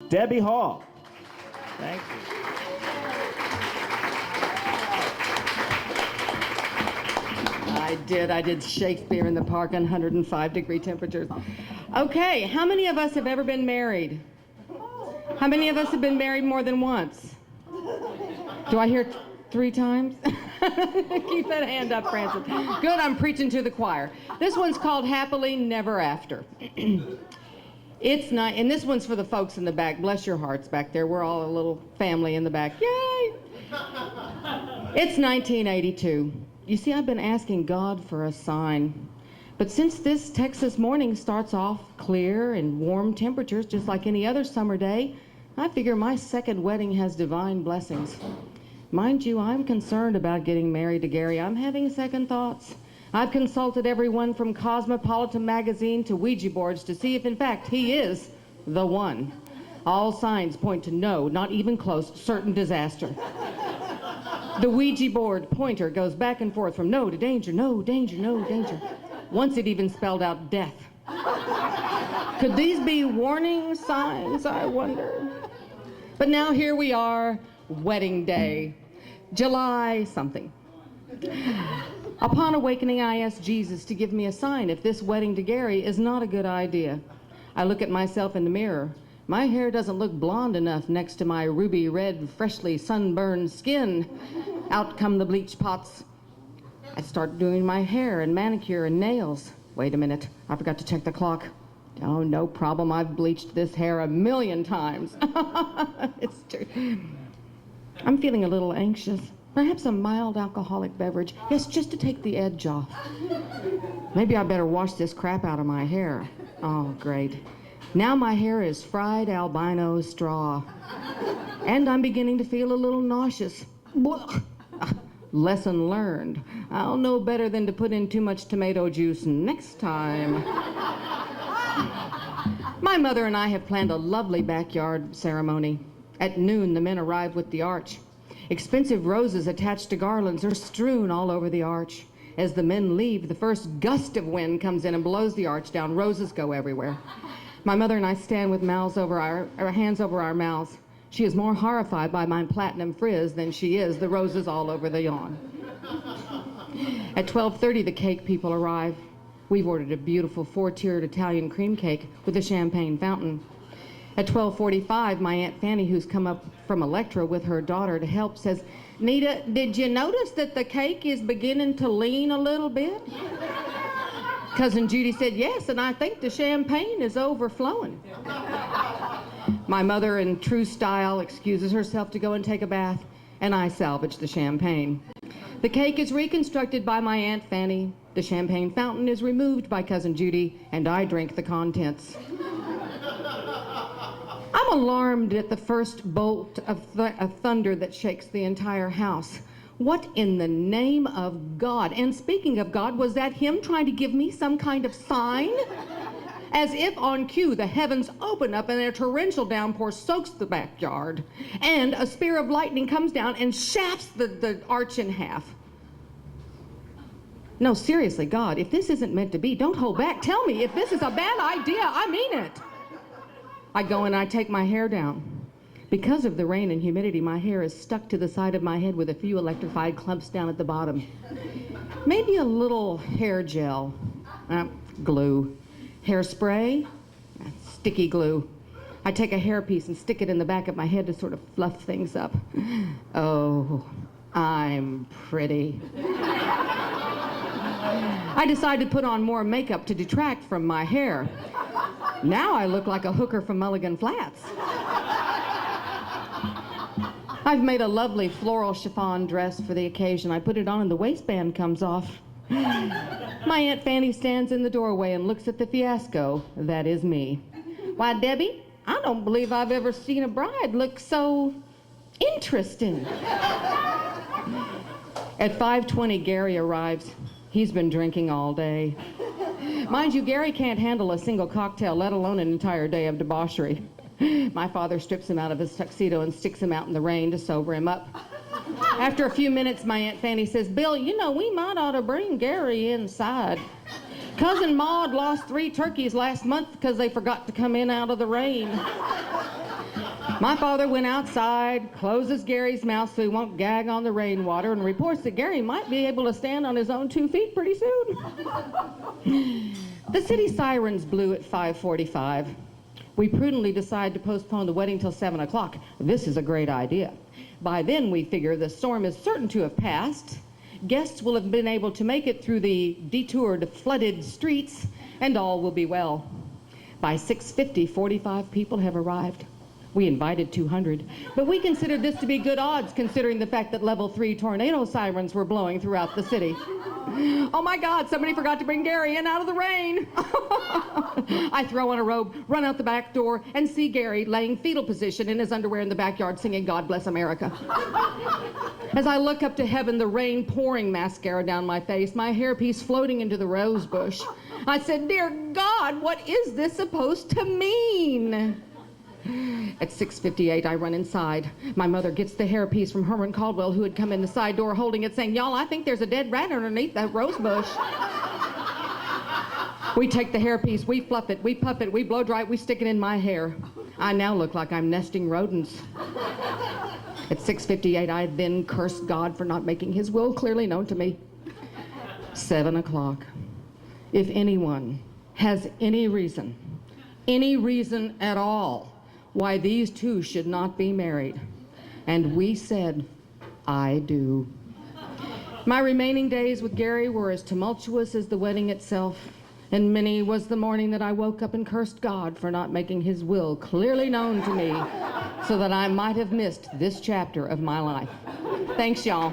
Debbie Hall. Thank you. I did Shakespeare in the Park on 105-degree temperatures. Okay, how many of us have ever been married? How many of us have been married more than once? Do I hear 3 times? Keep that hand up, Francis. Good, I'm preaching to the choir. This one's called Happily Never After. It's not, and this one's for the folks in the back. Bless your hearts back there. We're all a little family in the back. Yay! It's 1982. You see, I've been asking God for a sign. But since this Texas morning starts off clear and warm temperatures, just like any other summer day, I figure my second wedding has divine blessings. Mind you, I'm concerned about getting married to Gary. I'm having second thoughts. I've consulted everyone from Cosmopolitan magazine to Ouija boards to see if, in fact, he is the one. All signs point to no, not even close, certain disaster. The Ouija board pointer goes back and forth from no to danger, no danger, no danger. Once it even spelled out death. Could these be warning signs, I wonder? But now here we are, wedding day, July something. Upon awakening, I asked Jesus to give me a sign if this wedding to Gary is not a good idea. I look at myself in the mirror. My hair doesn't look blonde enough next to my ruby red, freshly sunburned skin. Out come the bleach pots. I start doing my hair and manicure and nails. Wait a minute, I forgot to check the clock. Oh, no problem, I've bleached this hair 1,000,000 times. It's true. I'm feeling a little anxious. Perhaps a mild alcoholic beverage. Yes, just to take the edge off. Maybe I better wash this crap out of my hair. Oh, great. Now my hair is fried albino straw. And I'm beginning to feel a little nauseous. Lesson learned. I'll know better than to put in too much tomato juice next time. My mother and I have planned a lovely backyard ceremony. At noon, the men arrive with the arch. Expensive roses attached to garlands are strewn all over the arch. As the men leave, the first gust of wind comes in and blows the arch down. Roses go everywhere. My mother and I stand with hands over our mouths. She is more horrified by my platinum frizz than she is the roses all over the lawn. At 12:30, the cake people arrive. We've ordered a beautiful 4-tiered Italian cream cake with a champagne fountain. At 12:45, my Aunt Fanny, who's come up from Electra with her daughter to help, says, "Nita, did you notice that the cake is beginning to lean a little bit?" Cousin Judy said, "Yes, and I think the champagne is overflowing." My mother, in true style, excuses herself to go and take a bath, and I salvage the champagne. The cake is reconstructed by my Aunt Fanny, the champagne fountain is removed by Cousin Judy, and I drink the contents. I'm alarmed at the first bolt of thunder that shakes the entire house. What in the name of God? And speaking of God, was that him trying to give me some kind of sign? As if on cue, the heavens open up and a torrential downpour soaks the backyard, and a spear of lightning comes down and shafts the arch in half. No, seriously, God, if this isn't meant to be, don't hold back. Tell me if this is a bad idea. I mean it. I go and I take my hair down. Because of the rain and humidity, my hair is stuck to the side of my head with a few electrified clumps down at the bottom. Maybe a little hair gel, glue, hairspray, sticky glue. I take a hairpiece and stick it in the back of my head to sort of fluff things up. Oh, I'm pretty. I decide to put on more makeup to detract from my hair. Now I look like a hooker from Mulligan Flats. I've made a lovely floral chiffon dress for the occasion. I put it on and the waistband comes off. My Aunt Fanny stands in the doorway and looks at the fiasco. That is me. Why, Debbie, I don't believe I've ever seen a bride look so interesting. At 5:20, Gary arrives. He's been drinking all day. Mind you, Gary can't handle a single cocktail, let alone an entire day of debauchery. My father strips him out of his tuxedo and sticks him out in the rain to sober him up. After a few minutes, my Aunt Fanny says, "Bill, you know, we might ought to bring Gary inside. Cousin Maud lost 3 turkeys last month because they forgot to come in out of the rain." My father went outside, closes Gary's mouth so he won't gag on the rainwater, and reports that Gary might be able to stand on his own 2 feet pretty soon. The city sirens blew at 5:45. We prudently decide to postpone the wedding till 7 o'clock. This is a great idea. By then, we figure the storm is certain to have passed. Guests will have been able to make it through the detoured, flooded streets, and all will be well. By 6:50, 45 people have arrived. We invited 200, but we considered this to be good odds considering the fact that level 3 tornado sirens were blowing throughout the city. Oh my God, somebody forgot to bring Gary in out of the rain. I throw on a robe, run out the back door, and see Gary laying fetal position in his underwear in the backyard singing God Bless America. As I look up to heaven, the rain pouring mascara down my face, my hairpiece floating into the rose bush, I said, "Dear God, what is this supposed to mean?" At 6:58, I run inside. My mother gets the hairpiece from Herman Caldwell, who had come in the side door holding it, saying, "Y'all, I think there's a dead rat underneath that rose bush." We take the hairpiece, we fluff it, we puff it, we blow dry it, we stick it in my hair. I now look like I'm nesting rodents. At 6:58, I then cursed God for not making his will clearly known to me. 7 o'clock. If anyone has any reason at all, why these two should not be married. And we said, I do. My remaining days with Gary were as tumultuous as the wedding itself, and many was the morning that I woke up and cursed God for not making his will clearly known to me so that I might have missed this chapter of my life. Thanks, y'all.